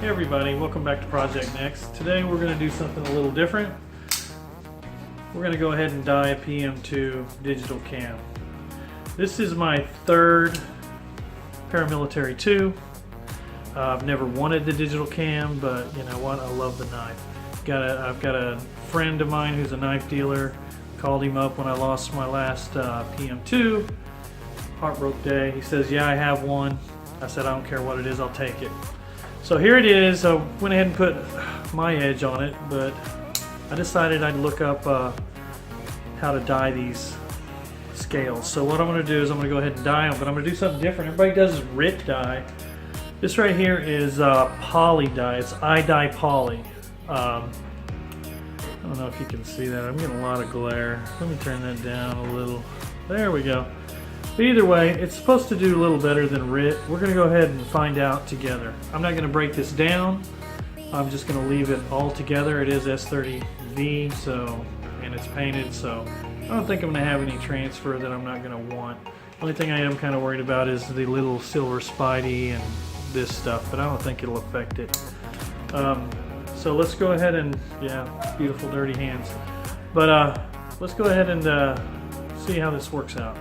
Hey everybody, welcome back to Project Next. Today we're going to do something a little different. We're going to go ahead and dye a PM2 digital cam. This is my third Paramilitary 2. I've never wanted the digital cam, but you know what, I love the knife. I've got a friend of mine who's a knife dealer. Called him up when I lost my last PM2. Heartbroken day. He says, yeah, I have one. I said, I don't care what it is, I'll take it. So here it is. I went ahead and put my edge on it, but I decided I'd look up how to dye these scales. So what I'm going to do is I'm going to go ahead and dye them, but I'm going to do something different. Everybody does RIT dye. This right here is poly dye. It's Idye poly. I don't know if you can see that. I'm getting a lot of glare. Let me turn that down a little. There we go. But either way, it's supposed to do a little better than RIT. We're going to go ahead and find out together. I'm not going to break this down. I'm just going to leave it all together. It is S30V, and it's painted, so I don't think I'm going to have any transfer that I'm not going to want. The only thing I am kind of worried about is the little silver spidey and this stuff, but I don't think it'll affect it. So let's go ahead and, yeah, beautiful dirty hands. But let's go ahead and see how this works out.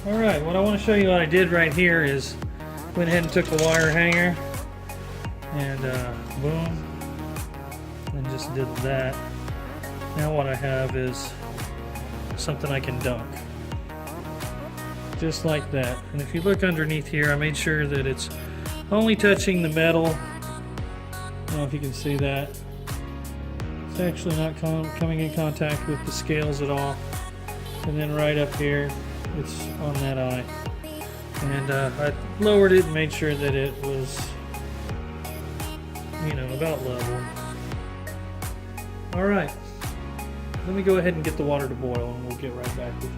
Alright, what I want to show you what I did right here is went ahead and took the wire hanger and boom, and just did that. Now what I have is something I can dunk. Just like that. And if you look underneath here, I made sure that it's only touching the metal. I don't know if you can see that. It's actually not coming in contact with the scales at all. And then right up here, it's on that eye. And I lowered it and made sure that it was, you know, about level. Alright, let me go ahead and get the water to boil and we'll get right back with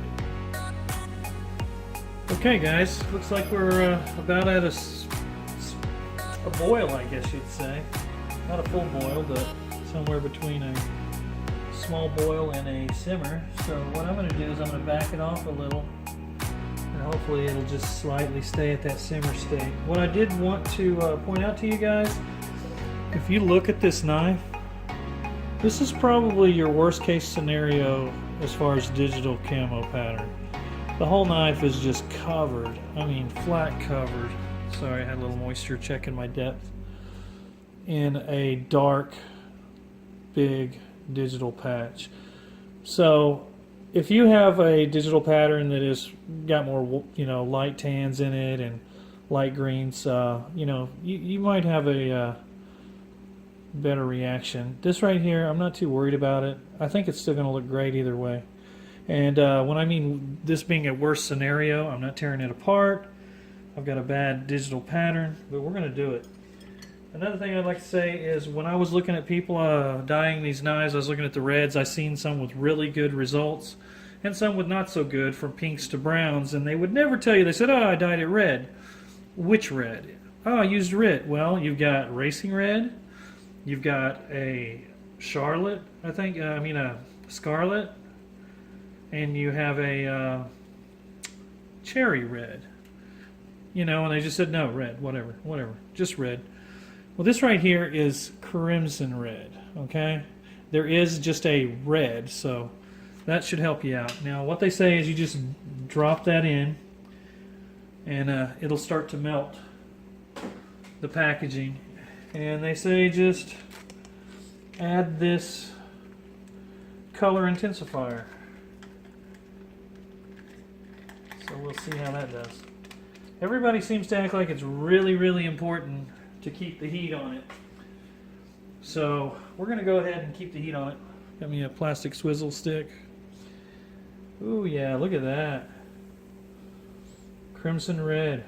you. Okay guys, looks like we're about at a boil, I guess you'd say. Not a full boil, but somewhere between a small boil and a simmer. So what I'm going to do is I'm going to back it off a little, and hopefully it'll just slightly stay at that simmer state. What I did want to point out to you guys, if you look at this knife, this is probably your worst case scenario as far as digital camo pattern. The whole knife is just covered, I mean flat covered. Sorry, I had a little moisture checking my depth. In a dark, big digital patch. So if you have a digital pattern that is got more, you know, light tans in it and light greens, you know, you might have a better reaction. This right here, I'm not too worried about it. I think it's still going to look great either way. And when I mean this being a worst scenario, I'm not tearing it apart. I've got a bad digital pattern, but we're going to do it. Another thing I'd like to say is when I was looking at people dyeing these knives, I was looking at the reds. I seen some with really good results and some with not so good, from pinks to browns, and they would never tell you. They said, oh, I dyed it red. Which red? Oh, I used RIT. Well, you've got racing red, you've got a Charlotte, a scarlet, and you have a cherry red. You know, and they just said, no, red, whatever, just red. Well, this right here is crimson red, okay? There is just a red, so that should help you out. Now, what they say is you just drop that in, and it'll start to melt the packaging. And they say just add this color intensifier. So we'll see how that does. Everybody seems to act like it's really, really important to keep the heat on it. So we're going to go ahead and keep the heat on it. Got me a plastic swizzle stick. Ooh yeah, look at that. Crimson red.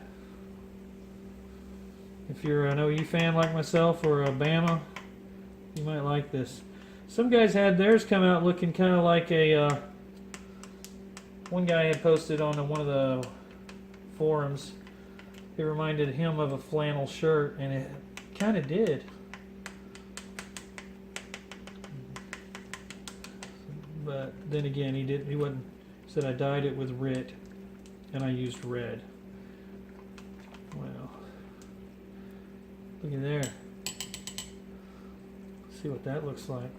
If you're an OU fan like myself or a Bama, you might like this. Some guys had theirs come out looking kind of like a... one guy had posted on one of the forums. It reminded him of a flannel shirt, and it kind of did. But then again, he wasn't Said I dyed it with RIT, and I used red. Well, look at there. See what that looks like.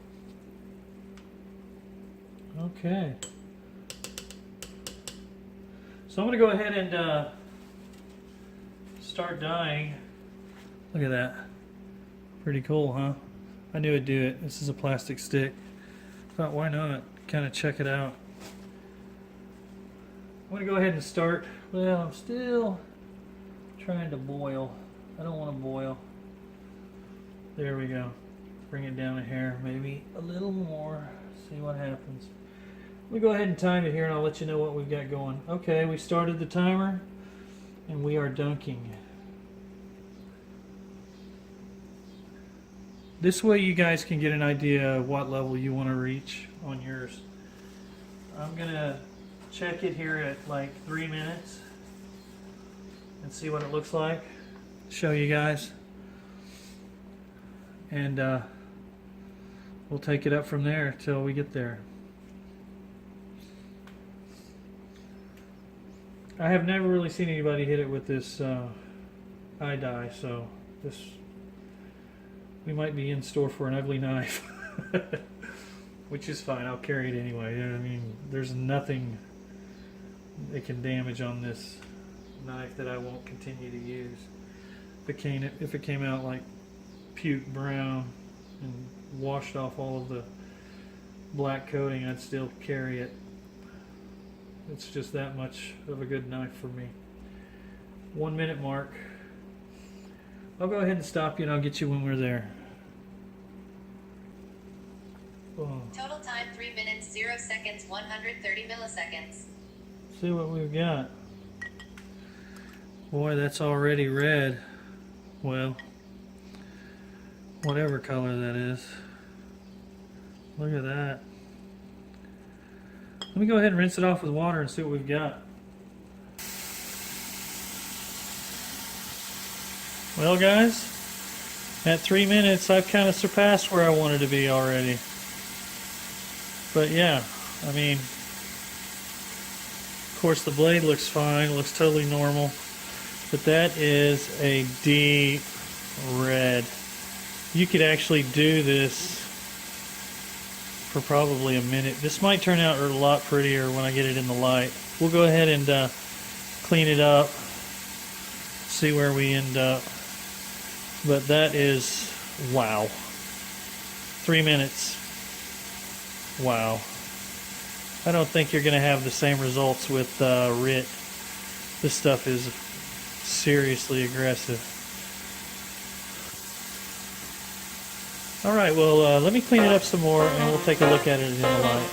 Okay. So I'm going to go ahead and start dyeing. Look at that. Pretty cool, huh? I knew it'd do it. This is a plastic stick. Thought, why not? Kind of check it out. I'm going to go ahead and start. Well, I'm still trying to boil. I don't want to boil. There we go. Bring it down a hair, maybe a little more. See what happens. We go ahead and time it here, and I'll let you know what we've got going. Okay, we started the timer, and we are dunking. This way you guys can get an idea of what level you want to reach on yours. I'm going to check it here at like 3 minutes and see what it looks like. Show you guys. And we'll take it up from there till we get there. I have never really seen anybody hit it with this eye dye, so we might be in store for an ugly knife. Which is fine, It carry it anyway. I mean, there's nothing it can damage on this knife that I won't continue to use. If it came out like puke brown and washed off all of the black coating, I'd still carry it. It's just that much of a good knife for me. 1 minute mark. I'll go ahead and stop you and I'll get you when we're there. Oh. Total time 3 minutes 0 seconds 130 milliseconds. See what we've got. Boy, that's already red. Well, whatever color that is. Look at that. Let me go ahead and rinse it off with water and see what we've got. Well, guys, at 3 minutes, I've kind of surpassed where I wanted to be already. But yeah, I mean, of course the blade looks fine, it looks totally normal. But that is a deep red. You could actually do this for probably a minute. This might turn out a lot prettier when I get it in the light. We'll go ahead and clean it up, see where we end up. But that is, wow. 3 minutes. Wow. I don't think you're going to have the same results with RIT. This stuff is seriously aggressive. Alright, well, let me clean it up some more and we'll take a look at it in the light.